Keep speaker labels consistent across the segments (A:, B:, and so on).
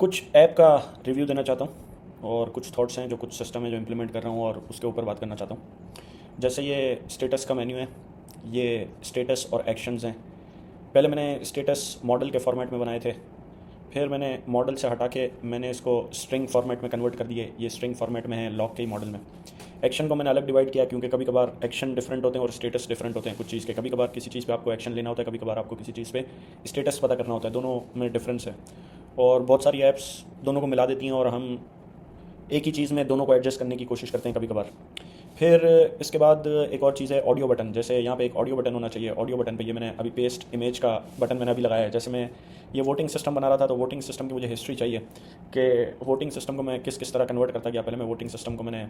A: कुछ ऐप का रिव्यू देना चाहता हूँ और कुछ थॉट्स हैं जो कुछ सिस्टम है जो इम्प्लीमेंट कर रहा हूँ और उसके ऊपर बात करना चाहता हूँ। जैसे ये स्टेटस का मेन्यू है, ये स्टेटस और एक्शंस हैं। पहले मैंने स्टेटस मॉडल के फॉर्मेट में बनाए थे, फिर मैंने मॉडल से हटा के मैंने इसको स्ट्रिंग फॉर्मेट में कन्वर्ट कर दिए। ये स्ट्रिंग फॉर्मेट में है लॉग के ही मॉडल में। एक्शन को मैंने अलग डिवाइड किया क्योंकि कभी कभार एक्शन डिफरेंट होते हैं और स्टेटस डिफरेंट होते हैं कुछ चीज़ के। कभी कभार किसी चीज़ पे आपको एक्शन लेना होता है, कभी कभार आपको किसी चीज़ पे स्टेटस पता करना होता है। दोनों में डिफरेंस है और बहुत सारी ऐप्स दोनों को मिला देती हैं और हम एक ही चीज़ में दोनों को एडजस्ट करने की कोशिश करते हैं कभी कभार। फिर इसके बाद एक और चीज़ है ऑडियो बटन। जैसे यहाँ पे एक ऑडियो बटन होना चाहिए। ऑडियो बटन पे ये मैंने अभी पेस्ट इमेज का बटन मैंने अभी लगाया है। जैसे मैं ये वोटिंग सिस्टम बना रहा था तो वोटिंग सिस्टम की मुझे हिस्ट्री चाहिए कि वोटिंग सिस्टम को मैं किस किस तरह कन्वर्ट करता गया। पहले मैं वोटिंग सिस्टम को मैंने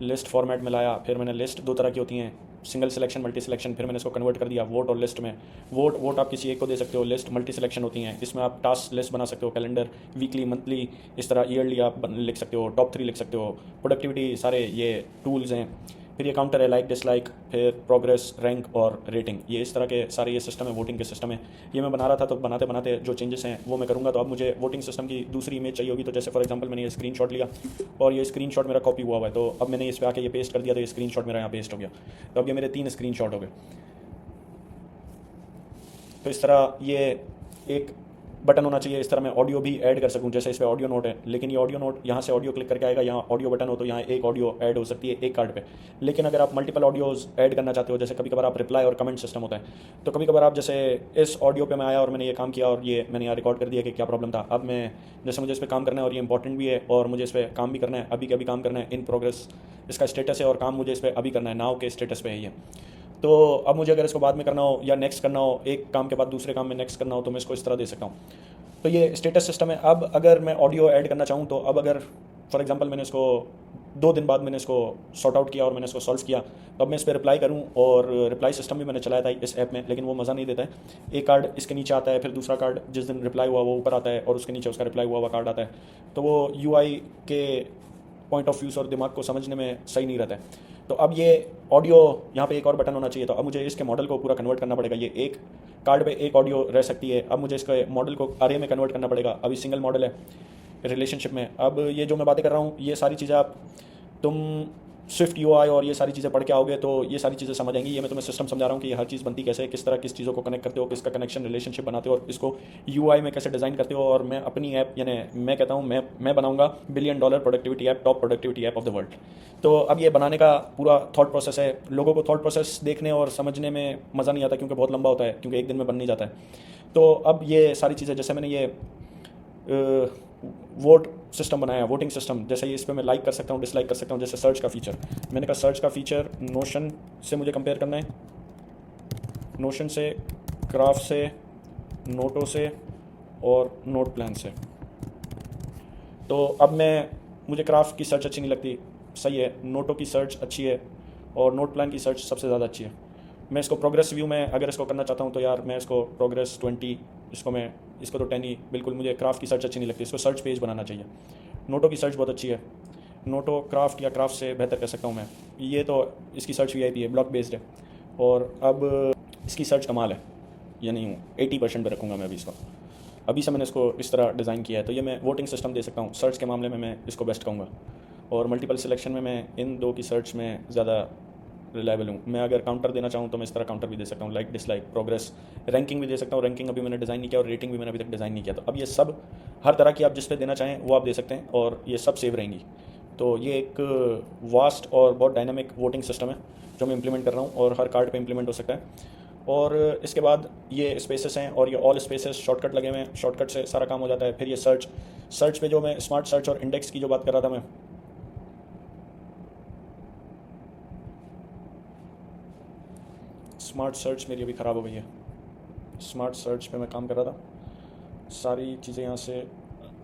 A: लिस्ट फॉर्मेट में लाया, फिर मैंने लिस्ट दो तरह की होती हैं, सिंगल सिलेक्शन मल्टी सिलेक्शन। फिर मैंने इसको कन्वर्ट कर दिया वोट और लिस्ट में। वोट आप किसी एक को दे सकते हो, लिस्ट मल्टी सिलेक्शन होती हैं। इसमें आप टास्क लिस्ट बना सकते हो, कैलेंडर, वीकली, मंथली, इस तरह ईयरली आप लिख सकते हो, टॉप 3 लिख सकते हो, प्रोडक्टिविटी, सारे ये टूल्स हैं। फिर ये काउंटर है, लाइक डिसलाइक, फिर प्रोग्रेस, रैंक और रेटिंग। ये इस तरह के सारे ये सिस्टम है, वोटिंग के सिस्टम है। ये मैं बना रहा था तो बनाते बनाते जो चेंजेस हैं वो मैं करूँगा। तो अब मुझे वोटिंग सिस्टम की दूसरी इमेज चाहिए होगी। तो जैसे फॉर एग्जांपल मैंने ये स्क्रीनशॉट लिया और ये स्क्रीनशॉट मेरा कॉपी हुआ है, तो अब मैंने इस पर आके ये पेस्ट कर दिया तो ये स्क्रीनशॉट मेरा यहाँ पेस्ट हो गया। तो अब ये मेरे 3 स्क्रीनशॉट हो गए। तो इस तरह ये एक बटन होना चाहिए। इस तरह मैं ऑडियो भी ऐड कर सकूं। जैसे इस पर ऑडियो नोट है, लेकिन ये ऑडियो नोट यहाँ से ऑडियो क्लिक करके आएगा, यहाँ ऑडियो बटन हो तो यहाँ एक ऑडियो ऐड हो सकती है एक कार्ड पे। लेकिन अगर आप मल्टीपल ऑडियोज़ ऐड करना चाहते हो, जैसे कभी कभार आप रिप्लाई और कमेंट सिस्टम होता है, तो कभी कभार आप जैसे इस ऑडियो पे मैं आया और मैंने ये काम किया और ये मैंने यहाँ रिकॉर्ड कर दिया कि क्या प्रॉब्लम था। अब मैं जैसे मुझे इस पर काम करना है और ये इंपॉर्टेंट भी है और मुझे इस पर काम भी करना है, अभी के अभी काम करना है, इन प्रोग्रेस इसका स्टेटस है और काम मुझे इस पर अभी करना है, नाउ के स्टेटस पे है ये। तो अब मुझे अगर इसको बाद में करना हो या नेक्स्ट करना हो, एक काम के बाद दूसरे काम में नेक्स्ट करना हो, तो मैं इसको इस तरह दे सकता हूँ। तो ये स्टेटस सिस्टम है। अब अगर मैं ऑडियो ऐड करना चाहूँ तो अब अगर फॉर एग्जांपल मैंने इसको 2 दिन बाद मैंने इसको सॉर्ट आउट किया और मैंने इसको सॉल्व किया, तो अब मैं इस पर रिप्लाई करूँ। और रिप्लाई सिस्टम भी मैंने चलाया था इस ऐप में, लेकिन वो मज़ा नहीं देता है। एक कार्ड इसके नीचे आता है, फिर दूसरा कार्ड जिस दिन रिप्लाई हुआ वो ऊपर आता है और उसके नीचे उसका रिप्लाई हुआ कार्ड आता है। तो वो यूआई के पॉइंट ऑफ व्यू से और दिमाग को समझने में सही नहीं रहता है। तो अब ये ऑडियो यहाँ पे एक और बटन होना चाहिए। तो अब मुझे इसके मॉडल को पूरा कन्वर्ट करना पड़ेगा। ये एक कार्ड पे एक ऑडियो रह सकती है। अब मुझे इसके मॉडल को अरे में कन्वर्ट करना पड़ेगा। अभी सिंगल मॉडल है रिलेशनशिप में। अब ये जो मैं बातें कर रहा हूँ ये सारी चीज़ें आप तुम स्विफ्ट यूआई और ये सारी चीज़ें पढ़ के आओगे तो ये सारी चीज़ें समझ आएंगी। ये मैं तुम्हें सिस्टम समझा रहा हूँ कि ये हर चीज़ बनती कैसे है, किस तरह किस चीज़ों को कनेक्ट करते हो, किसका कनेक्शन रिलेशनशिप बनाते हो और इसको यूआई में कैसे डिज़ाइन करते हो। और मैं अपनी ऐप यानी मैं कहता हूँ मैं बनाऊंगा $1 billion productivity app, top productivity app of the world. तो अब ये बनाने का पूरा थॉट प्रोसेस है। लोगों को थॉट प्रोसेस देखने और समझने में मज़ा नहीं आता क्योंकि बहुत लंबा होता है, क्योंकि एक दिन में बन नहीं जाता है। तो अब ये सारी चीज़ें, जैसे मैंने ये वोट सिस्टम बनाया, वोटिंग सिस्टम, जैसे ये इस पर मैं लाइक कर सकता हूँ, डिसलाइक कर सकता हूँ। जैसे सर्च का फीचर, मैंने कहा सर्च का फीचर नोशन से मुझे कंपेयर करना है, नोशन से, क्राफ्ट से, नोटो से और नोट प्लान से। तो अब मुझे क्राफ्ट की सर्च अच्छी नहीं लगती, सही है। नोटो की सर्च अच्छी है और नोट प्लान की सर्च सबसे ज़्यादा अच्छी है। मैं इसको प्रोग्रेस व्यू में अगर इसको करना चाहता हूँ तो यार मैं इसको प्रोग्रेस 20, इसको तो 10 ही बिल्कुल। मुझे क्राफ्ट की सर्च अच्छी नहीं लगती, इसको सर्च पेज बनाना चाहिए। नोटो की सर्च बहुत अच्छी है। नोटो क्राफ्ट या क्राफ्ट से बेहतर कह सकता हूँ मैं। ये तो इसकी सर्च वीआईपी है, ब्लॉक बेस्ड है और अब इसकी सर्च कमाल है। ये नहीं हूँ 80% पे रखूँगा मैं अभी इसको। अभी से मैंने इसको इस तरह डिज़ाइन किया है। तो ये मैं वोटिंग सिस्टम दे सकता हूँ। सर्च के मामले में मैं इसको बेस्ट कहूँगा और मल्टीपल सिलेक्शन में मैं इन दो की सर्च में ज़्यादा रिलायबल हूँ। मैं अगर काउंटर देना चाहूँ तो मैं इस तरह काउंटर भी दे सकता हूँ, लाइक डिसलाइक, प्रोग्रेस, रैंकिंग भी दे सकता हूँ। रैंकिंग अभी मैंने डिज़ाइन नहीं किया और रेटिंग भी मैंने अभी तक डिज़ाइन नहीं किया। तो अब ये सब हर तरह की आप जिस पे देना चाहें वो आप दे सकते हैं और ये सब सेव रहेंगी। तो ये एक वास्ट और बहुत डायनामिक वोटिंग सिस्टम है जो मैं इंप्लीमेंट कर रहा हूँ और हर कार्ड पे इंप्लीमेंट हो सकता है। और इसके बाद ये स्पेसेस हैं और ये ऑल स्पेसेस शॉर्टकट लगे हुए हैं, शॉर्टकट से सारा काम हो जाता है। फिर ये सर्च पे जो मैं स्मार्ट सर्च और इंडेक्स की जो बात कर रहा था, मैं स्मार्ट सर्च मेरी अभी ख़राब हो गई है। स्मार्ट सर्च पे मैं काम कर रहा था, सारी चीज़ें यहाँ से,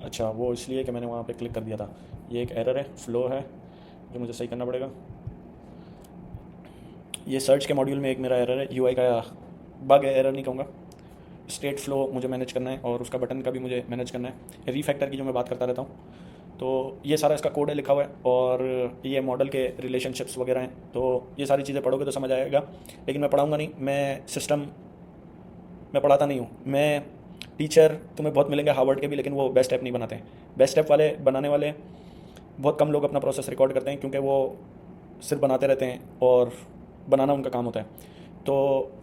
A: अच्छा वो इसलिए कि मैंने वहाँ पे क्लिक कर दिया था। ये एक एरर है, फ्लो है जो मुझे सही करना पड़ेगा। ये सर्च के मॉड्यूल में एक मेरा एरर है, यूआई का बग है, एरर नहीं कहूँगा। स्टेट फ्लो मुझे मैनेज करना है और उसका बटन का भी मुझे मैनेज करना है। रीफैक्टर की जो मैं बात करता रहता हूँ, तो ये सारा इसका कोड है लिखा हुआ है और ये मॉडल के रिलेशनशिप्स वगैरह हैं। तो ये सारी चीज़ें पढ़ोगे तो समझ आएगा, लेकिन मैं पढ़ाऊँगा नहीं। मैं पढ़ाता नहीं हूँ। मैं टीचर तुम्हें बहुत मिलेंगे हार्वर्ड के भी, लेकिन वो बेस्ट ऐप नहीं बनाते हैं। बेस्ट ऐप वाले बनाने वाले बहुत कम लोग अपना प्रोसेस रिकॉर्ड करते हैं, क्योंकि वो सिर्फ बनाते रहते हैं और बनाना उनका काम होता है। तो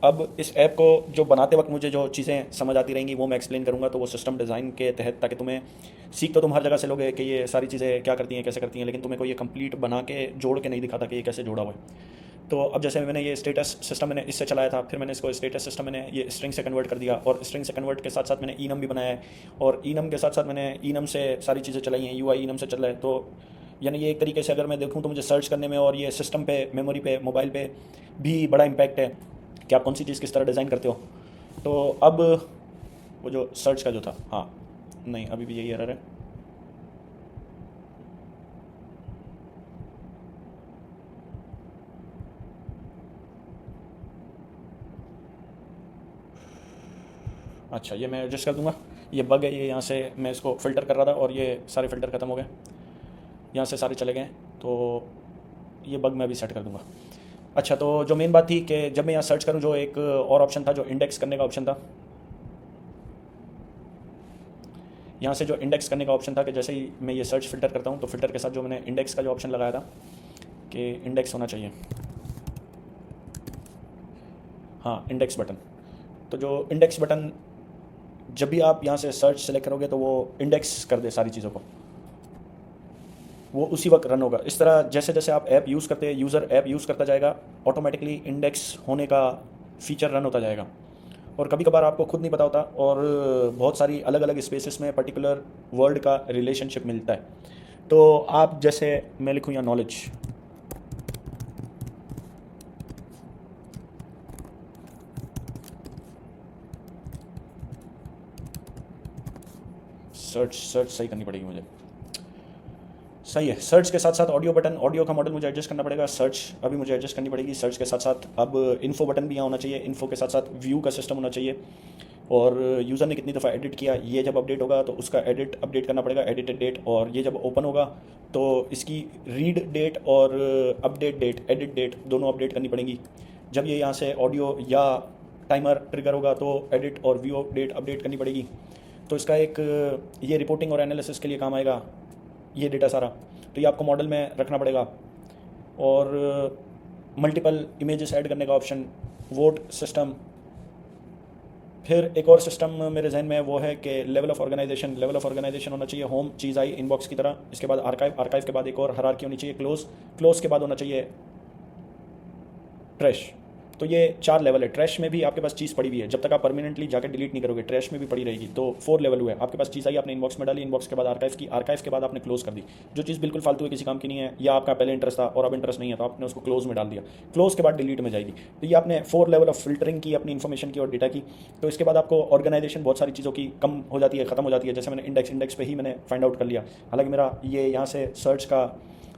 A: अब इस ऐप को जो बनाते वक्त मुझे जो चीज़ें समझ आती रहेंगी वो मैं एक्सप्लेन करूँगा, तो वो सिस्टम डिज़ाइन के तहत, ताकि तुम्हें सीख तो तुम हर जगह से लोगे कि ये सारी चीज़ें क्या करती हैं, कैसे करती हैं, लेकिन तुम्हें कोई ये कंप्लीट बना के जोड़ के नहीं दिखाता कि ये कैसे जोड़ा हुआ है। तो अब जैसे मैंने ये स्टेटस सिस्टम मैंने इससे चलाया था, फिर मैंने इसको स्टेटस सिस्टम मैंने ये स्ट्रिंग से कन्वर्ट कर दिया, और स्ट्रिंग से कन्वर्ट के साथ साथ मैंने ईनम भी बनाया है, और ईनम के साथ साथ मैंने ईनम से सारी चीज़ें चलाई हैं, यूआई ईनम से चल रहा है। तो यानी ये एक तरीके से अगर मैं देखूँ तो मुझे सर्च करने में और ये सिस्टम पे, मेमोरी पे, मोबाइल पे भी बड़ा इम्पैक्ट है कि आप कौन सी चीज़ किस तरह डिज़ाइन करते हो। तो अब वो जो सर्च का जो था, हाँ नहीं अभी भी यही एरर है। अच्छा ये मैं एडजस्ट कर दूंगा, ये बग है, ये यहाँ से मैं इसको फ़िल्टर कर रहा था और ये सारे फ़िल्टर ख़त्म हो गए, यहाँ से सारे चले गए, तो ये बग मैं अभी सेट कर दूंगा। अच्छा तो जो मेन बात थी कि जब मैं यहाँ सर्च करूँ, जो एक और ऑप्शन था जो इंडेक्स करने का ऑप्शन था, यहाँ से जो इंडेक्स करने का ऑप्शन था कि जैसे ही मैं ये सर्च फ़िल्टर करता हूँ तो फ़िल्टर के साथ जो मैंने इंडेक्स का जो ऑप्शन लगाया था कि इंडेक्स होना चाहिए, हाँ इंडेक्स बटन। तो जो इंडेक्स बटन जब भी आप यहाँ से सर्च सेलेक्ट करोगे तो वो इंडेक्स कर दे सारी चीज़ों को, वो उसी वक्त रन होगा। इस तरह जैसे जैसे आप ऐप यूज़ करते हैं, यूज़र ऐप यूज़ करता जाएगा, ऑटोमेटिकली इंडेक्स होने का फीचर रन होता जाएगा। और कभी कभार आपको खुद नहीं पता होता, और बहुत सारी अलग अलग स्पेसेस में पर्टिकुलर वर्ड का रिलेशनशिप मिलता है। तो आप जैसे मैं लिखूँ यहाँ नॉलेज, सर्च सही करनी पड़ेगी मुझे, सही है। सर्च के साथ साथ ऑडियो बटन, ऑडियो का मॉडल मुझे एडजस्ट करना पड़ेगा, सर्च अभी मुझे एडजस्ट करनी पड़ेगी। सर्च के साथ साथ अब इन्फो बटन भी यहाँ होना चाहिए, इन्फो के साथ साथ व्यू का सिस्टम होना चाहिए, और यूज़र ने कितनी दफ़ा एडिट किया ये जब अपडेट होगा तो उसका अपडेट करना पड़ेगा, एडिटेड डेट। और ये जब ओपन होगा तो इसकी रीड डेट और अपडेट डेट, एडिट डेट दोनों अपडेट करनी पड़ेंगी। जब ये यहाँ से ऑडियो या टाइमर ट्रिगर होगा तो एडिट और व्यू डेट अपडेट करनी पड़ेगी। तो इसका एक ये रिपोर्टिंग और एनालिसिस के लिए काम आएगा ये डेटा सारा, तो ये आपको मॉडल में रखना पड़ेगा। और मल्टीपल इमेजेस ऐड करने का ऑप्शन, वोट सिस्टम। फिर एक और सिस्टम मेरे जहन में है, वो है कि लेवल ऑफ ऑर्गेनाइजेशन होना चाहिए। होम चीज़ आई इनबॉक्स की तरह, इसके बाद आर्काइव के बाद एक और हायरार्की होनी चाहिए, क्लोज के बाद होना चाहिए ट्रैश। तो ये 4 लेवल है। ट्रैश में भी आपके पास चीज़ पड़ी हुई है, जब तक आप परमानेंटली जाकर डिलीट नहीं करोगे ट्रैश में भी पड़ी रहेगी। तो 4 लेवल हुए, आपके पास चीज़ आई, आपने इनबॉक्स में डाली, इनबॉक्स के बाद आर्काइव के बाद आपने क्लोज कर दी। जो चीज़ बिल्कुल फालतू है, किसी काम की नहीं है, या आपका पहले इंटरेस्ट था और अब इंटरेस्ट नहीं है, तो आपने उसको क्लोज में डाल दिया, क्लोज के बाद डिलीट में जाएगी। तो ये आपने 4 लेवल ऑफ फिल्टरिंग की अपनी इन्फॉर्मेशन की और डेटा की। तो इसके बाद आपको ऑर्गेनाइजेशन बहुत सारी चीज़ों की कम हो जाती है, ख़त्म हो जाती है। जैसे मैंने इंडेक्स पे ही मैंने फाइंड आउट कर लिया, हालांकि मेरा ये यहाँ से सर्च का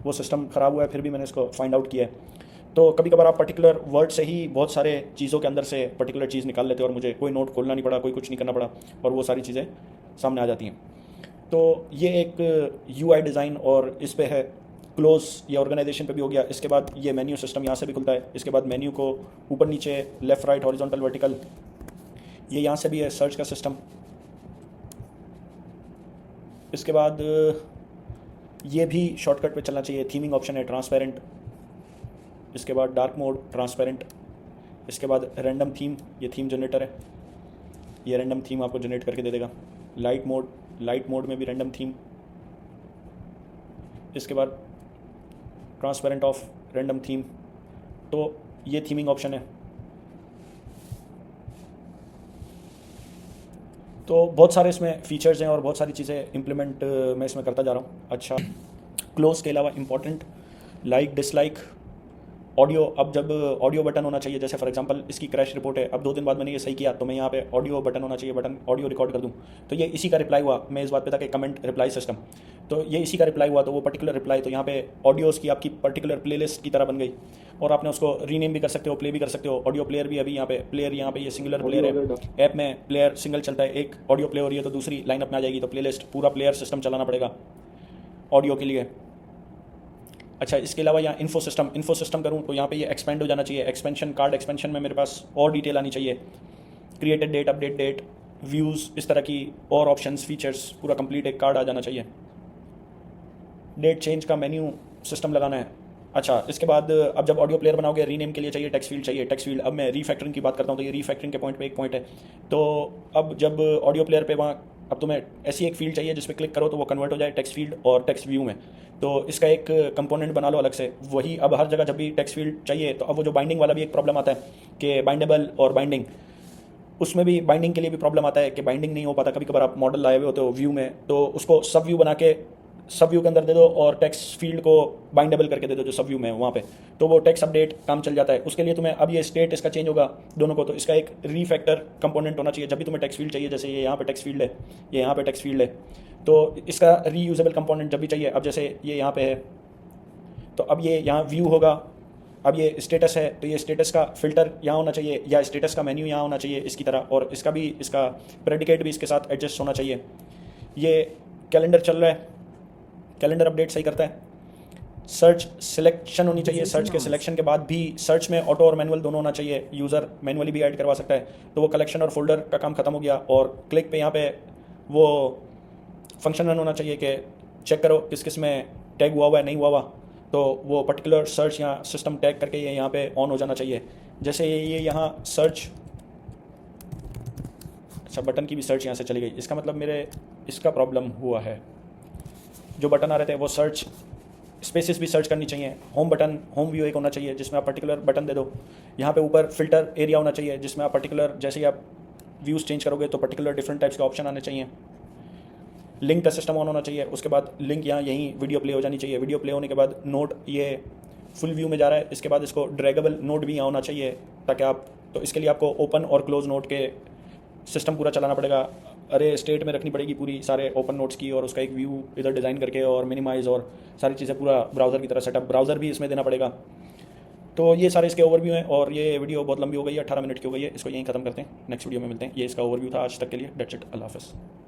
A: वो सिस्टम ख़राब हुआ है, फिर भी मैंने इसको फाइंड आउट किया है। तो कभी कभार आप पर्टिकुलर वर्ड से ही बहुत सारे चीज़ों के अंदर से पर्टिकुलर चीज़ निकाल लेते हो, और मुझे कोई नोट खोलना नहीं पड़ा, कोई कुछ नहीं करना पड़ा, और वो सारी चीज़ें सामने आ जाती हैं। तो ये एक यूआई डिज़ाइन, और इस पे है क्लोज, ये ऑर्गेनाइजेशन पे भी हो गया। इसके बाद ये मेन्यू सिस्टम यहाँ से भी खुलता है, इसके बाद मेन्यू को ऊपर नीचे, लेफ़्ट राइट, हॉरिजॉन्टल, वर्टिकल, ये यहाँ से भी है सर्च का सिस्टम। इसके बाद ये भी शॉर्टकट पे चलना चाहिए, थीमिंग ऑप्शन है, ट्रांसपेरेंट। इसके बाद डार्क मोड, ट्रांसपेरेंट। इसके बाद रैंडम थीम, ये थीम जनरेटर है, ये रैंडम थीम आपको जनरेट करके दे देगा। लाइट मोड में भी रैंडम थीम। इसके बाद ट्रांसपेरेंट ऑफ, रैंडम थीम। तो ये थीमिंग ऑप्शन है। तो बहुत सारे इसमें फीचर्स हैं और बहुत सारी चीज़ें इम्प्लीमेंट मैं इसमें करता जा रहा हूँ। अच्छा, क्लोज के अलावा इंपॉर्टेंट लाइक, डिसलाइक, ऑडियो। अब जब ऑडियो बटन होना चाहिए, जैसे फॉर एग्जांपल इसकी क्रैश रिपोर्ट है, अब 2 दिन बाद मैंने ये सही किया, तो मैं यहाँ पे ऑडियो बटन होना चाहिए, बटन ऑडियो रिकॉर्ड कर दूँ, तो ये इसी का रिप्लाई हुआ। मैं इस बात पे था कि कमेंट रिप्लाई सिस्टम, तो ये इसी का रिप्लाई हुआ, तो वो पर्टिकुलर रिप्लाई, तो यहाँ पे ऑडियोज़ की आपकी पर्टिकुलर प्लेलिस्ट की तरह बन गई, और आपने उसको रीनेम भी कर सकते हो, प्ले भी कर सकते हो। ऑडियो प्लेयर भी अभी यहाँ पे प्लेयर, यहाँ पे ये सिंगुलर प्लेयर है, ऐप में प्लेयर सिंगल चलता है, एक ऑडियो प्ले हो रही है तो दूसरी लाइनअप में आ जाएगी, तो प्लेलिस्ट पूरा प्लेयर सिस्टम चलाना पड़ेगा ऑडियो के लिए। अच्छा, इसके अलावा यहाँ इन्फो सिस्टम करूँ तो यहाँ पे ये एक्सपेंड हो जाना चाहिए, एक्सपेंशन कार्ड एक्सपेंशन में मेरे पास और डिटेल आनी चाहिए, created date, update date, views, इस तरह की और ऑप्शंस, फीचर्स, पूरा कंप्लीट एक कार्ड आ जाना चाहिए। डेट चेंज का मेन्यू सिस्टम लगाना है। अच्छा, इसके बाद अब जब ऑडियो प्लेयर बनाओगे रीनेम के लिए चाहिए टेक्स्ट फील्ड, चाहिए टेक्स्ट फील्ड। अब मैं रीफैक्टरिंग की बात करता हूँ, तो ये रीफैक्टरिंग के पॉइंट पे एक पॉइंट है। तो अब जब ऑडियो प्लेयर पे वहाँ अब तुम्हें ऐसी एक फील्ड चाहिए जिस पे क्लिक करो तो वो कन्वर्ट हो जाए टेक्स्ट फील्ड और टेक्स्ट व्यू में। तो इसका एक कंपोनेंट बना लो अलग से। वही अब हर जगह जब भी टेक्स्ट फील्ड चाहिए तो अब वो जो बाइंडिंग वाला भी एक प्रॉब्लम आता है कि बाइंडेबल और बाइंडिंग, उसमें भी बाइंडिंग के लिए भी प्रॉब्लम आता है कि बाइंडिंग नहीं हो पाता। कभी कभार आप मॉडल लाए हुए होते हो व्यू में, तो उसको सब व्यू बना के सब व्यू के अंदर दे दो और टेक्स्ट फील्ड को बाइंडेबल करके दे दो जो सब व्यू में है वहाँ पे, तो वो टेक्स्ट अपडेट काम चल जाता है। उसके लिए तुम्हें अब ये स्टेट इसका चेंज होगा दोनों को, तो इसका एक रीफैक्टर कंपोनेंट होना चाहिए। जब भी तुम्हें टेक्स्ट फील्ड चाहिए, जैसे ये यहाँ पे टेक्स्ट फील्ड है, ये यहाँ पे टेक्स्ट फील्ड है, तो इसका रीयूजेबल कंपोनेंट जब भी चाहिए, अब जैसे ये यहाँ पे है तो अब ये यहाँ व्यू होगा। अब ये स्टेटस है तो ये स्टेटस का फिल्टर यहाँ होना चाहिए या स्टेटस का मेन्यू यहाँ होना चाहिए इसकी तरह, और इसका भी, इसका प्रेडिकेट भी इसके साथ एडजस्ट होना चाहिए। ये कैलेंडर चल रहा है, कैलेंडर अपडेट सही करता है। सर्च सिलेक्शन होनी चाहिए, सर्च के सिलेक्शन के बाद भी सर्च में ऑटो और मैनुअल दोनों होना चाहिए। यूज़र मैनुअली भी ऐड करवा सकता है, तो वो कलेक्शन और फोल्डर का काम खत्म हो गया। और क्लिक पे यहाँ पे वो फंक्शन रन होना चाहिए कि चेक करो किस किस में टैग हुआ हुआ है, नहीं हुआ हुआ, तो वो पर्टिकुलर सर्च यहाँ सिस्टम टैग करके ये यहाँ पे ऑन हो जाना चाहिए। जैसे ये यहाँ सर्च, अच्छा बटन की भी सर्च यहाँ से चली गई, इसका मतलब मेरे इसका प्रॉब्लम हुआ है। जो बटन आ रहे थे वो सर्च स्पेसिस भी सर्च करनी चाहिए। होम बटन, होम व्यू एक होना चाहिए जिसमें आप पर्टिकुलर बटन दे दो। यहाँ पे ऊपर फिल्टर एरिया होना चाहिए जिसमें आप पर्टिकुलर, जैसे ही आप व्यूज़ चेंज करोगे तो पर्टिकुलर डिफरेंट टाइप्स के ऑप्शन आने चाहिए। लिंक का सिस्टम ऑन होना चाहिए। उसके बाद लिंक यहाँ यहीं वीडियो प्ले हो जानी चाहिए। वीडियो प्ले होने के बाद नोट ये फुल व्यू में जा रहा है, इसके बाद इसको ड्रैगेबल नोट भी यहाँ होना चाहिए ताकि आप, तो इसके लिए आपको ओपन और क्लोज नोट के सिस्टम पूरा चलाना पड़ेगा। अरे स्टेट में रखनी पड़ेगी पूरी सारे ओपन नोट्स की, और उसका एक व्यू इधर डिज़ाइन करके और मिनिमाइज और सारी चीज़ें पूरा ब्राउज़र की तरह सेटअप, ब्राउज़र भी इसमें देना पड़ेगा। तो ये सारे इसके ओवरव्यू हैं, और ये वीडियो बहुत लंबी हो गई है, 18 मिनट की हो गई है। इसको यहीं ख़त्म करते हैं, नेक्स्ट वीडियो में मिलते हैं। ये इसका ओवरव्यू था आज तक के लिए। डेट्स इट, अल्लाह हाफ़िज़।